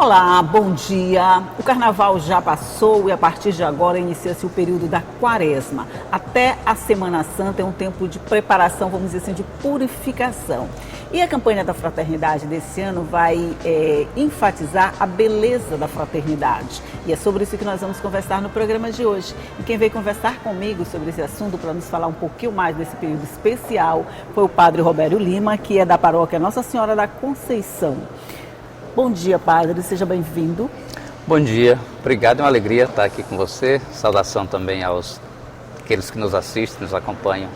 Olá, bom dia. O carnaval já passou e a partir de agora inicia-se o período da quaresma. Até a Semana Santa é um tempo de preparação, vamos dizer assim, de purificação. E a campanha da fraternidade desse ano vai enfatizar a beleza da fraternidade. E é sobre isso que nós vamos conversar no programa de hoje. E quem veio conversar comigo sobre esse assunto para nos falar um pouquinho mais desse período especial foi o padre Robério Lima, que é da paróquia Nossa Senhora da Conceição. Bom dia, padre, seja bem-vindo. Bom dia, obrigado, é uma alegria estar aqui com você. Saudação também aos aqueles que nos assistem, nos acompanham.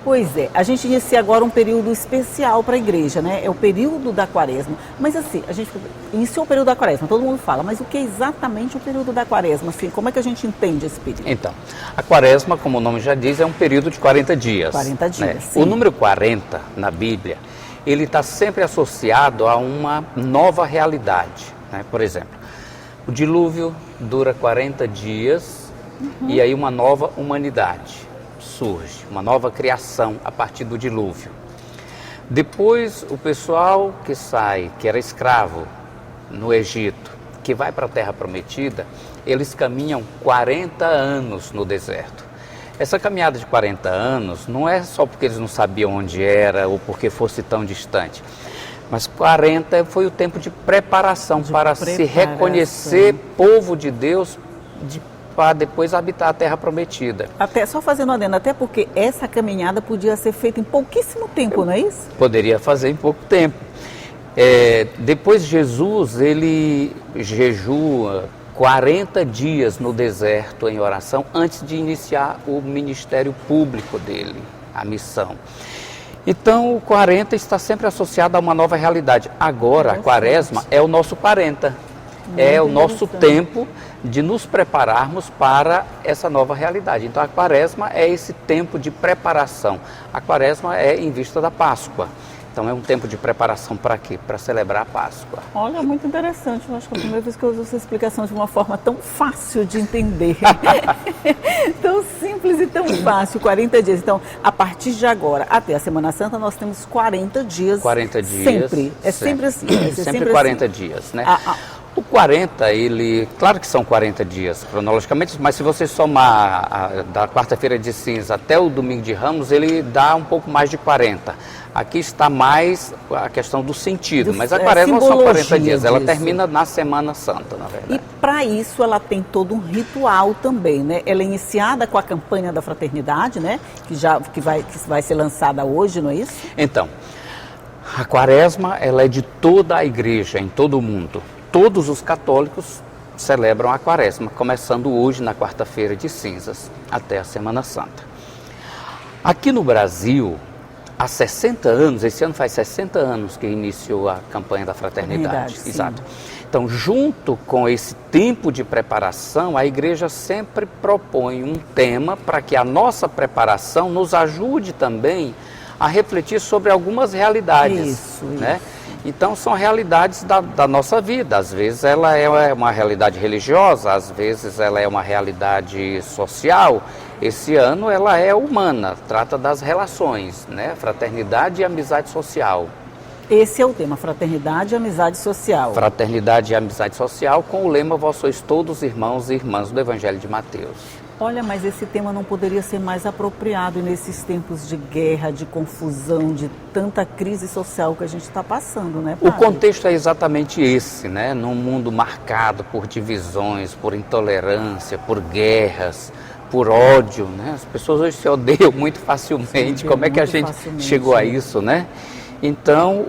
Pois é, a gente inicia agora um período especial para a igreja, né? É o período da quaresma. Mas assim, a gente iniciou o período da quaresma, todo mundo fala, mas o que é exatamente o período da quaresma? Assim, como é que a gente entende esse período? Então, a quaresma, como o nome já diz, é um período de 40 dias. 40 dias, né? sim. O número 40 na Bíblia, ele está sempre associado a uma nova realidade, né? Por exemplo, o dilúvio dura 40 dias e aí uma nova humanidade surge, uma nova criação a partir do dilúvio. Depois, o pessoal que sai, que era escravo no Egito, que vai para a Terra Prometida, eles caminham 40 anos no deserto. Essa caminhada de 40 anos não é só porque eles não sabiam onde era ou porque fosse tão distante, mas 40 foi o tempo de preparação para se reconhecer povo de Deus, para depois habitar a Terra Prometida. Até, só fazendo um adendo, até porque essa caminhada podia ser feita em pouquíssimo tempo, não é isso? Poderia fazer em pouco tempo. Depois Jesus, ele jejua 40 dias no deserto em oração antes de iniciar o ministério público dele, a missão. Então, o 40 está sempre associado a uma nova realidade. Agora, a quaresma é o nosso 40. É o nosso tempo de nos prepararmos para essa nova realidade. Então, a quaresma é esse tempo de preparação. A quaresma é em vista da Páscoa. Então, é um tempo de preparação para quê? Para celebrar a Páscoa. Olha, muito interessante. Eu acho que é a primeira vez que eu uso essa explicação de uma forma tão fácil de entender. Tão simples e tão fácil, 40 dias. Então, a partir de agora até a Semana Santa, nós temos 40 dias. 40 dias. Sempre. É sempre assim. Sempre 40 assim. Dias, né? O 40, ele, claro que são 40 dias cronologicamente, mas se você somar da quarta-feira de cinza até o domingo de Ramos, ele dá um pouco mais de 40. Aqui está mais a questão do sentido, mas a quaresma são 40 dias, ela termina na Semana Santa, na verdade. E para isso ela tem todo um ritual também, né? Ela é iniciada com a campanha da fraternidade, né? Que vai ser lançada hoje, não é isso? Então, a quaresma, ela é de toda a igreja, em todo o mundo. Todos os católicos celebram a quaresma, começando hoje na quarta-feira de cinzas até a Semana Santa. Aqui no Brasil, há 60 anos, esse ano faz 60 anos que iniciou a campanha da fraternidade. Exato. Então, junto com esse tempo de preparação, a igreja sempre propõe um tema para que a nossa preparação nos ajude também a refletir sobre algumas realidades. Isso. Então, são realidades da nossa vida. Às vezes ela é uma realidade religiosa, às vezes ela é uma realidade social. Esse ano ela é humana, trata das relações, né? Fraternidade e amizade social. Esse é o tema, fraternidade e amizade social. Fraternidade e amizade social, com o lema Vós sois todos irmãos e irmãs do Evangelho de Mateus. Olha, mas esse tema não poderia ser mais apropriado nesses tempos de guerra, de confusão, de tanta crise social que a gente está passando, né, padre? O contexto é exatamente esse, né? Num mundo marcado por divisões, por intolerância, por guerras, por ódio, né? As pessoas hoje se odeiam muito facilmente. Como é que a gente chegou a isso, né? Então,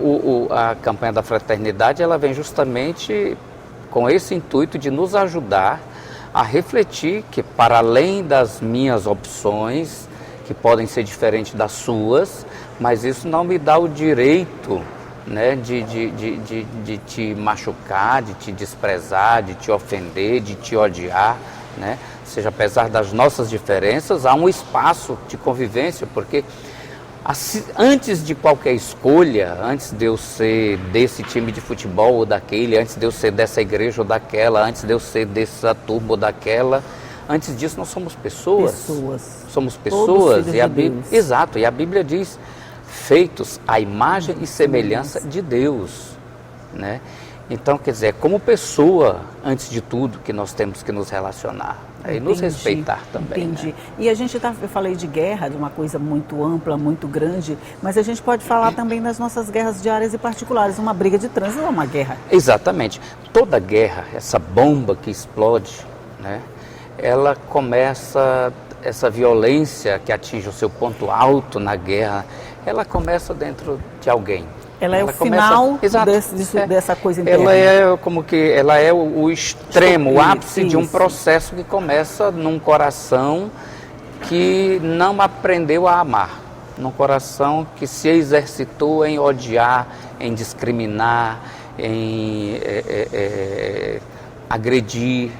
a campanha da fraternidade, ela vem justamente com esse intuito de nos ajudar a refletir que, para além das minhas opções, que podem ser diferentes das suas, mas isso não me dá o direito, né, de te machucar, de te desprezar, de te ofender, de te odiar, né? Ou seja, apesar das nossas diferenças, há um espaço de convivência, porque antes de qualquer escolha, antes de eu ser desse time de futebol ou daquele, antes de eu ser dessa igreja ou daquela, antes de eu ser dessa turma ou daquela, antes disso nós somos pessoas. Somos pessoas. E a Bíblia, exato, e a Bíblia diz, feitos à imagem e semelhança de Deus, né? Então, quer dizer, como pessoa, antes de tudo, que nós temos que nos relacionar, né? E nos respeitar também. Entendi. Né? E a gente eu falei de guerra, de uma coisa muito ampla, muito grande, mas a gente pode falar também das nossas guerras diárias e particulares. Uma briga de trânsito é uma guerra. Exatamente. Toda guerra, essa bomba que explode, né? Ela começa, essa violência que atinge o seu ponto alto na guerra, ela começa dentro de alguém. Ela é o final dessa coisa interna. Ela é como que ela é o extremo, o ápice de um processo que começa num coração que não aprendeu a amar, num coração que se exercitou em odiar, em discriminar, em agredir,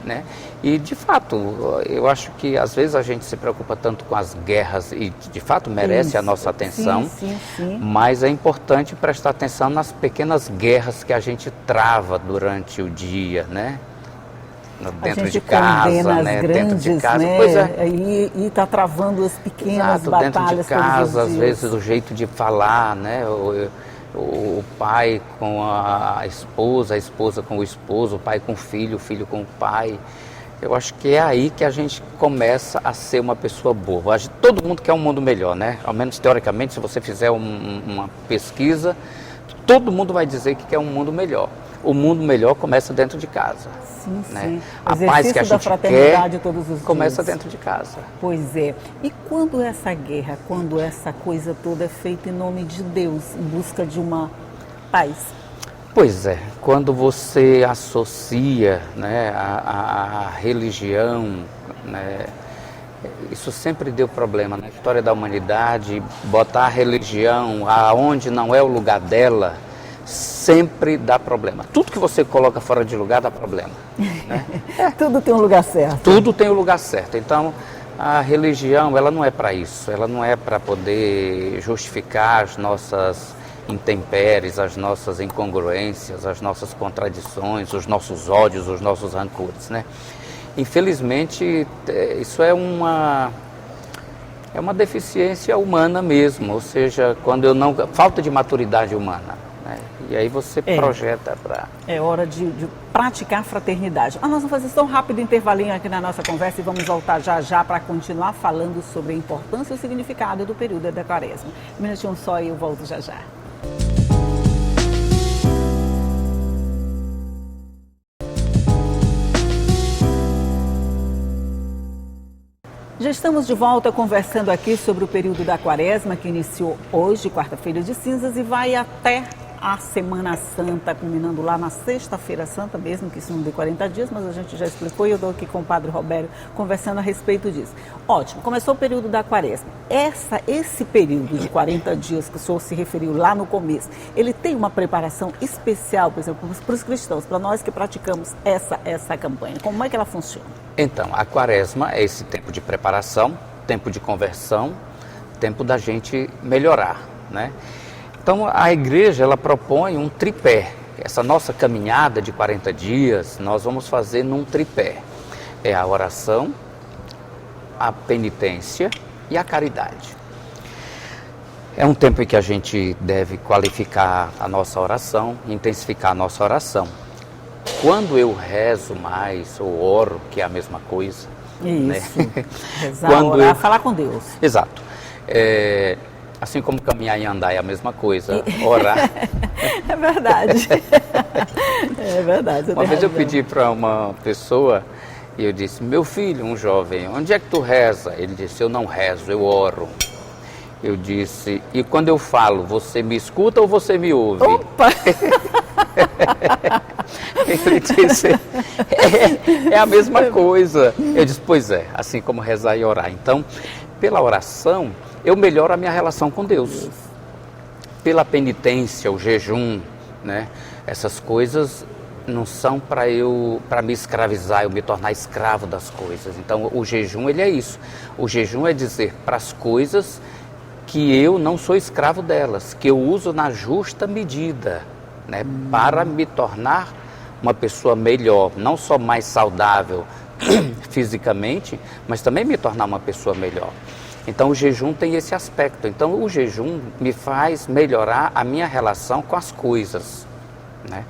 né? E, de fato, eu acho que às vezes a gente se preocupa tanto com as guerras e, de fato, merece a nossa atenção, sim. Mas é importante prestar atenção nas pequenas guerras que a gente trava durante o dia, né? Dentro de casa, né? Grandes, dentro de casa, né? Pois é. E está travando as pequenas Exato, batalhas. dentro de casa, às vezes o jeito de falar, né? O pai com a esposa com o esposo, o pai com o filho com o pai. Eu acho que é aí que a gente começa a ser uma pessoa boa. Todo mundo quer um mundo melhor, né? Ao menos teoricamente, se você fizer uma pesquisa, todo mundo vai dizer que quer um mundo melhor. O mundo melhor começa dentro de casa. Sim, né? sim. A paz que a gente quer todos os começa dias. dentro de casa. Pois é. E quando essa guerra, quando essa coisa toda é feita em nome de Deus, em busca de uma paz? Pois é, quando você associa, né, a religião, né, isso sempre deu problema na história da humanidade. Botar a religião aonde não é o lugar dela sempre dá problema. Tudo que você coloca fora de lugar dá problema. Né? Tudo tem um lugar certo. Tudo tem o lugar certo. Então, a religião, ela não é para isso. Ela não é para poder justificar as nossas intempéries, as nossas incongruências, as nossas contradições, os nossos ódios, os nossos rancores, né? Infelizmente, isso é uma deficiência humana mesmo, ou seja, falta de maturidade humana, né? E aí você projeta para... É hora de praticar fraternidade. Nós vamos fazer só um rápido intervalinho aqui na nossa conversa e vamos voltar já para continuar falando sobre a importância e o significado do período da Quaresma. Um minutinho só e eu volto já. Já estamos de volta conversando aqui sobre o período da Quaresma, que iniciou hoje, quarta-feira de cinzas, e vai até a Semana Santa, culminando lá na Sexta-feira Santa, mesmo que isso não dê 40 dias, mas a gente já explicou e eu estou aqui com o Padre Robério conversando a respeito disso. Ótimo, começou o período da Quaresma. Esse período de 40 dias que o senhor se referiu lá no começo, ele tem uma preparação especial, por exemplo, para os cristãos, para nós que praticamos essa campanha. Como é que ela funciona? Então, a Quaresma é esse tempo de preparação, tempo de conversão, tempo da gente melhorar, né? Então, a igreja, ela propõe um tripé. Essa nossa caminhada de 40 dias, nós vamos fazer num tripé. É a oração, a penitência e a caridade. É um tempo em que a gente deve qualificar a nossa oração, intensificar a nossa oração. Quando eu rezo mais, ou oro, que é a mesma coisa. Isso, né? Rezar, orar, falar com Deus. Exato. Assim como caminhar e andar é a mesma coisa, orar. É verdade. É verdade. Uma vez eu pedi para uma pessoa e eu disse: meu filho, um jovem, onde é que tu reza? Ele disse: eu não rezo, eu oro. Eu disse: e quando eu falo, você me escuta ou você me ouve? Opa! Ele disse: é a mesma coisa. Eu disse: pois é, assim como rezar e orar. Então, pela oração, eu melhoro a minha relação com Deus. Pela penitência, o jejum, né? Essas coisas não são para me escravizar, eu me tornar escravo das coisas. Então, o jejum, ele é isso. O jejum é dizer para as coisas que eu não sou escravo delas, que eu uso na justa medida, né? Para me tornar uma pessoa melhor, não só mais saudável fisicamente, mas também me tornar uma pessoa melhor. Então o jejum tem esse aspecto. Então o jejum me faz melhorar a minha relação com as coisas, né?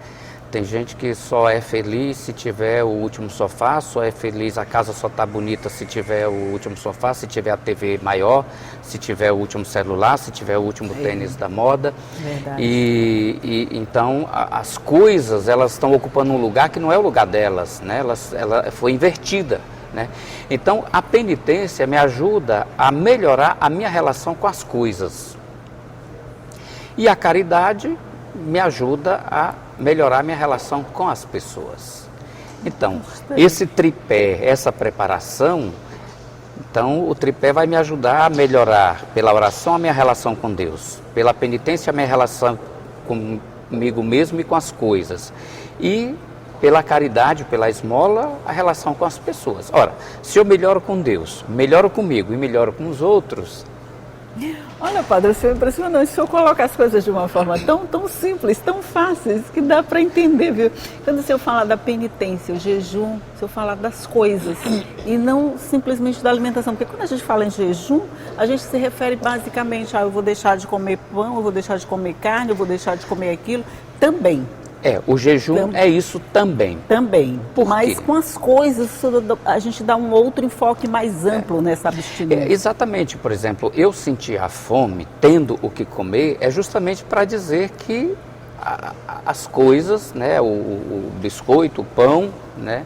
tem gente que só é feliz se tiver o último sofá, só é feliz, a casa só está bonita se tiver o último sofá, se tiver a TV maior, se tiver o último celular, se tiver o último tênis da moda. Verdade. Então as coisas, elas estão ocupando um lugar que não é o lugar delas, né? Ela foi invertida, né? Então a penitência me ajuda a melhorar a minha relação com as coisas. E a caridade me ajuda a melhorar minha relação com as pessoas. Então, esse tripé, essa preparação, então o tripé vai me ajudar a melhorar pela oração a minha relação com Deus, pela penitência a minha relação comigo mesmo e com as coisas, e pela caridade, pela esmola, a relação com as pessoas. Ora, se eu melhoro com Deus, melhoro comigo e melhoro com os outros... Olha, padre, o senhor é impressionante. O senhor coloca as coisas de uma forma tão simples, tão fáceis, que dá para entender, viu? Quando o senhor fala da penitência, o jejum, o senhor fala das coisas e não simplesmente da alimentação. Porque quando a gente fala em jejum, a gente se refere basicamente a eu vou deixar de comer pão, eu vou deixar de comer carne, eu vou deixar de comer aquilo. Também. O jejum é isso também. Também. Por Mas quê? com as coisas, a gente dá um outro enfoque mais amplo nessa abstinência. Exatamente. Por exemplo, eu sentir a fome, tendo o que comer, é justamente para dizer que as coisas, né, o biscoito, o pão, né,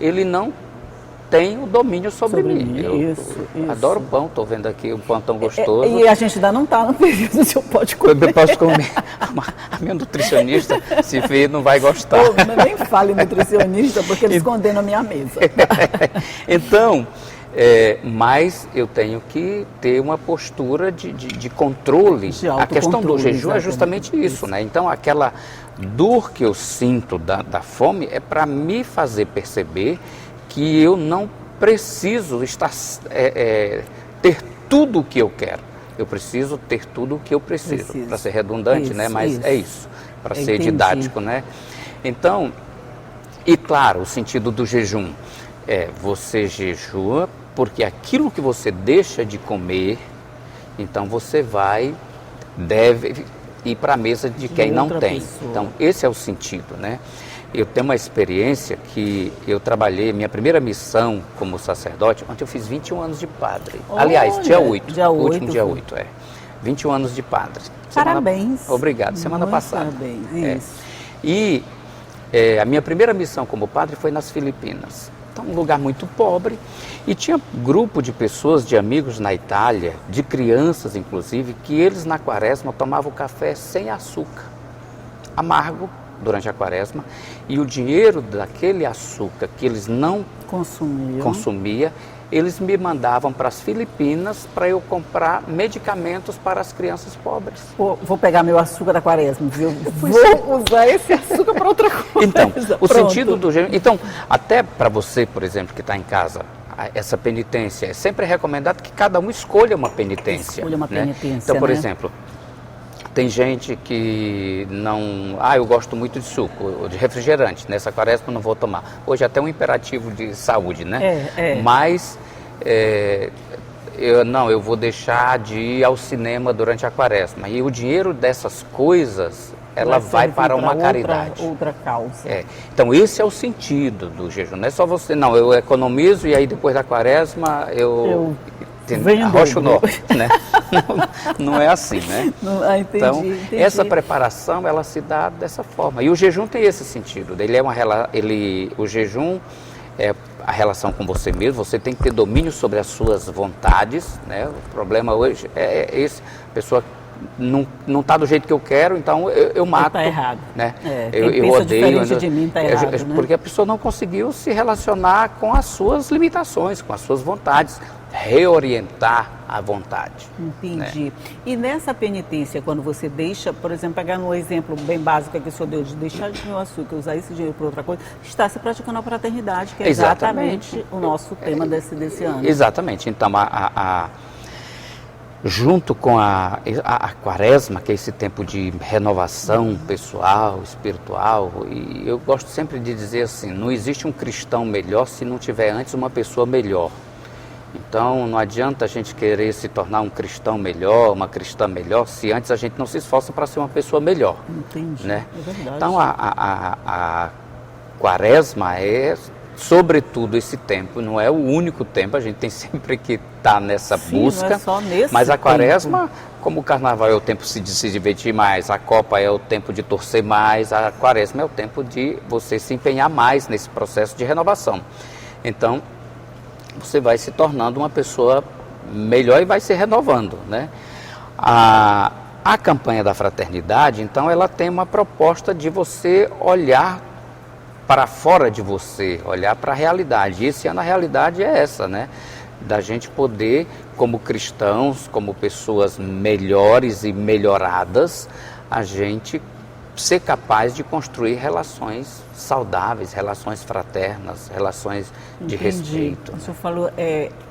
ele não tem o domínio sobre mim. Eu adoro pão, estou vendo aqui um pão tão gostoso. E a gente ainda não está no período, o senhor pode comer. Eu posso comer. A minha nutricionista, se ver, não vai gostar. Nem fale nutricionista, porque eles condenam a minha mesa. Então, mas eu tenho que ter uma postura de controle. A questão do jejum é justamente isso, né? Então, aquela dor que eu sinto da fome é para me fazer perceber que eu não preciso ter tudo o que eu quero. Eu preciso ter tudo o que eu preciso. Para ser redundante, né? Mas é isso, para ser didático, né? Então, e claro, o sentido do jejum você jejua porque aquilo que você deixa de comer, então você deve ir para a mesa de quem não tem. Então, esse é o sentido, né? Eu tenho uma experiência que eu trabalhei, minha primeira missão como sacerdote, ontem eu fiz 21 anos de padre. Olha, aliás, dia 8, último dia 8, 21 anos de padre. Parabéns. Obrigado, semana passada. Parabéns, isso. E a minha primeira missão como padre foi nas Filipinas. Então, um lugar muito pobre. E tinha um grupo de pessoas, de amigos na Itália, de crianças inclusive, que eles na quaresma tomavam café sem açúcar, amargo, durante a quaresma, e o dinheiro daquele açúcar que eles não consumiam, eles me mandavam para as Filipinas para eu comprar medicamentos para as crianças pobres. Vou pegar meu açúcar da quaresma, viu? Vou usar esse açúcar para outra coisa. Então, o sentido do jejum... Então, até para você, por exemplo, que está em casa, essa penitência, é sempre recomendado que cada um escolha uma penitência. Então, por exemplo... Tem gente que não... eu gosto muito de suco, de refrigerante. Nessa quaresma não vou tomar. Hoje até um imperativo de saúde, né? Mas eu vou deixar de ir ao cinema durante a quaresma. E o dinheiro dessas coisas, ela vai para uma caridade. Outra causa. Então esse é o sentido do jejum. Não é só você... Não, eu economizo e aí depois da quaresma eu arrocho o nó, né? Não é assim, né? Entendi, então, essa preparação, ela se dá dessa forma. E o jejum tem esse sentido. O jejum é a relação com você mesmo. Você tem que ter domínio sobre as suas vontades, né? O problema hoje é esse. A pessoa não está do jeito que eu quero, então eu mato. Está errado. Né? Eu odeio. De mim tá errado, né? Porque a pessoa não conseguiu se relacionar com as suas limitações, com as suas vontades. Reorientar a vontade. Entendi. Né? E nessa penitência, quando você deixa, por exemplo, pegar um exemplo bem básico que o senhor deu, de deixar de comer o açúcar, usar esse dinheiro para outra coisa, está se praticando a fraternidade, que é exatamente o nosso tema desse ano. Exatamente. Então, junto com a quaresma, que é esse tempo de renovação pessoal, espiritual, e eu gosto sempre de dizer assim, não existe um cristão melhor se não tiver antes uma pessoa melhor. Então, não adianta a gente querer se tornar um cristão melhor, uma cristã melhor, se antes a gente não se esforça para ser uma pessoa melhor. Entendi, né? é verdade. Então, a quaresma é, sobretudo, esse tempo, não é o único tempo, a gente tem sempre que estar nessa busca. Não é só nesse mas a tempo. quaresma, como o carnaval é o tempo de se divertir mais, a Copa é o tempo de torcer mais, a quaresma é o tempo de você se empenhar mais nesse processo de renovação. Então, você vai se tornando uma pessoa melhor e vai se renovando, né? A campanha da fraternidade, então, ela tem uma proposta de você olhar para fora de você, olhar para a realidade. E esse ano a realidade é essa, né? Da gente poder, como cristãos, como pessoas melhores e melhoradas, a gente ser capaz de construir relações saudáveis, relações fraternas, relações de respeito. O senhor falou,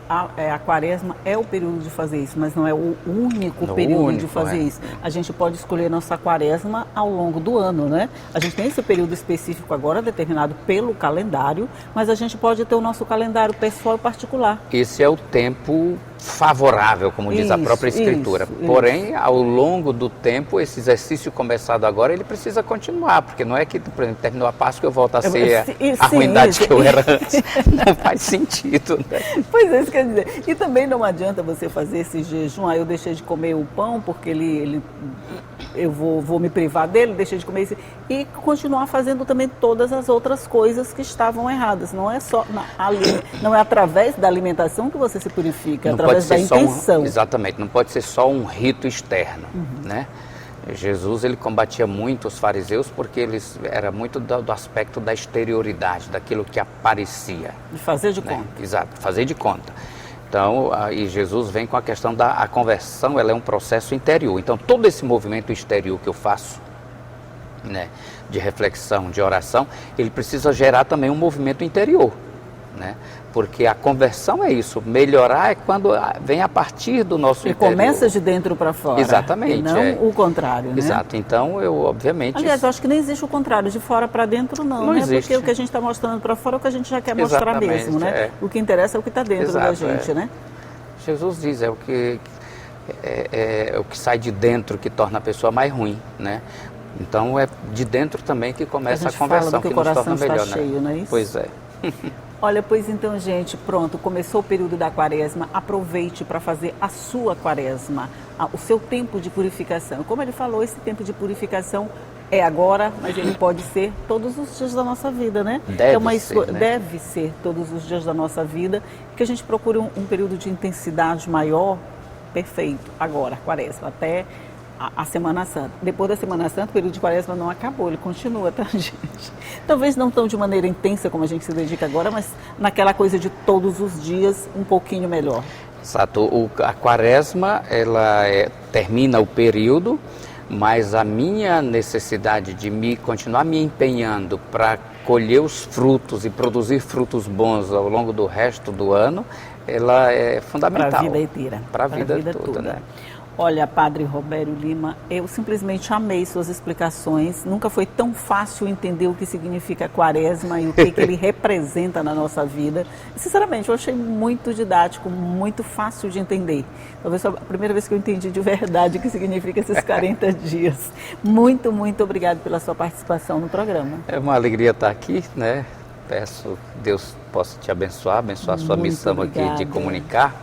a quaresma é o período de fazer isso, mas não é o único período de fazer isso. A gente pode escolher nossa quaresma ao longo do ano, né? A gente tem esse período específico agora, determinado pelo calendário, mas a gente pode ter o nosso calendário pessoal e particular. Esse é o tempo favorável, como diz a própria Escritura. Porém, ao longo do tempo, esse exercício começado agora, ele precisa continuar, porque não é que, por exemplo, terminou a Páscoa, eu volto a ser a ruindade que eu era antes. Não faz sentido, né? Pois é, isso quer dizer. E também não adianta você fazer esse jejum, eu deixei de comer o pão, porque eu vou me privar dele, deixei de comer esse, e continuar fazendo também todas as outras coisas que estavam erradas. Não é só não é através da alimentação que você se purifica, é através da intenção. Exatamente, não pode ser só um rito externo, né? Jesus, ele combatia muito os fariseus porque era muito do aspecto da exterioridade, daquilo que aparecia. De fazer de né? conta. Exato, fazer de conta. Então, e Jesus vem com a questão da conversão, ela é um processo interior. Então, todo esse movimento exterior que eu faço, né, de reflexão, de oração, ele precisa gerar também um movimento interior, né? Porque a conversão é isso, melhorar é quando vem a partir do nosso interior. E começa de dentro para fora. Exatamente. E não o contrário, né? Exato, então eu obviamente... Aliás, eu acho que nem existe o contrário, de fora para dentro não, né? Existe. Porque o que a gente está mostrando para fora é o que a gente já quer mostrar mesmo, né? O que interessa é o que está dentro da gente, né? Jesus diz, é o que sai de dentro que torna a pessoa mais ruim, né? Então é de dentro também que começa a conversão, que nos torna melhor, cheio, não é isso? Pois é. Olha, pois então, gente, pronto, começou o período da quaresma, aproveite para fazer a sua quaresma, o seu tempo de purificação. Como ele falou, esse tempo de purificação é agora, mas ele pode ser todos os dias da nossa vida, né? Deve ser todos os dias da nossa vida, que a gente procure um período de intensidade maior, perfeito, agora, quaresma, até a Semana Santa. Depois da Semana Santa, o período de quaresma não acabou, ele continua, tá, gente? Talvez não tão de maneira intensa como a gente se dedica agora, mas naquela coisa de todos os dias, um pouquinho melhor. Exato. A quaresma, ela termina o período, mas a minha necessidade de continuar me empenhando para colher os frutos e produzir frutos bons ao longo do resto do ano, ela é fundamental. Para a vida inteira. Para a vida toda, né? Olha, Padre Robério Lima, eu simplesmente amei suas explicações. Nunca foi tão fácil entender o que significa quaresma e o que ele representa na nossa vida. Sinceramente, eu achei muito didático, muito fácil de entender. Talvez foi a primeira vez que eu entendi de verdade o que significa esses 40 dias. Muito, muito obrigado pela sua participação no programa. É uma alegria estar aqui, né? Peço que Deus possa te abençoar a sua missão aqui de comunicar.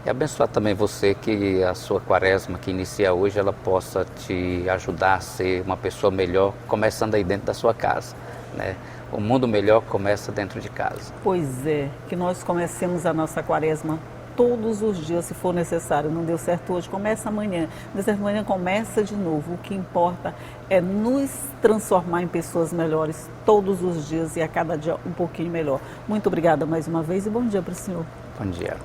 E abençoar também você, que a sua quaresma que inicia hoje, ela possa te ajudar a ser uma pessoa melhor, começando aí dentro da sua casa, né? O mundo melhor começa dentro de casa. Pois é, que nós comecemos a nossa quaresma todos os dias, se for necessário. Não deu certo hoje, começa amanhã. Não deu certo amanhã, começa de novo. O que importa é nos transformar em pessoas melhores todos os dias e a cada dia um pouquinho melhor. Muito obrigada mais uma vez e bom dia para o senhor. Bom dia.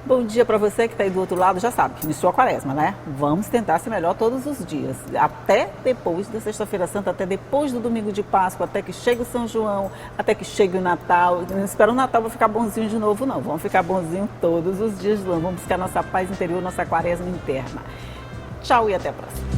Bom dia para você que está aí do outro lado, já sabe, iniciou a quaresma, né? Vamos tentar ser melhor todos os dias, até depois da Sexta-feira Santa, até depois do domingo de Páscoa, até que chegue o São João, até que chegue o Natal. Não espero o Natal para ficar bonzinho de novo, não. Vamos ficar bonzinho todos os dias do ano. Vamos buscar nossa paz interior, nossa quaresma interna. Tchau e até a próxima.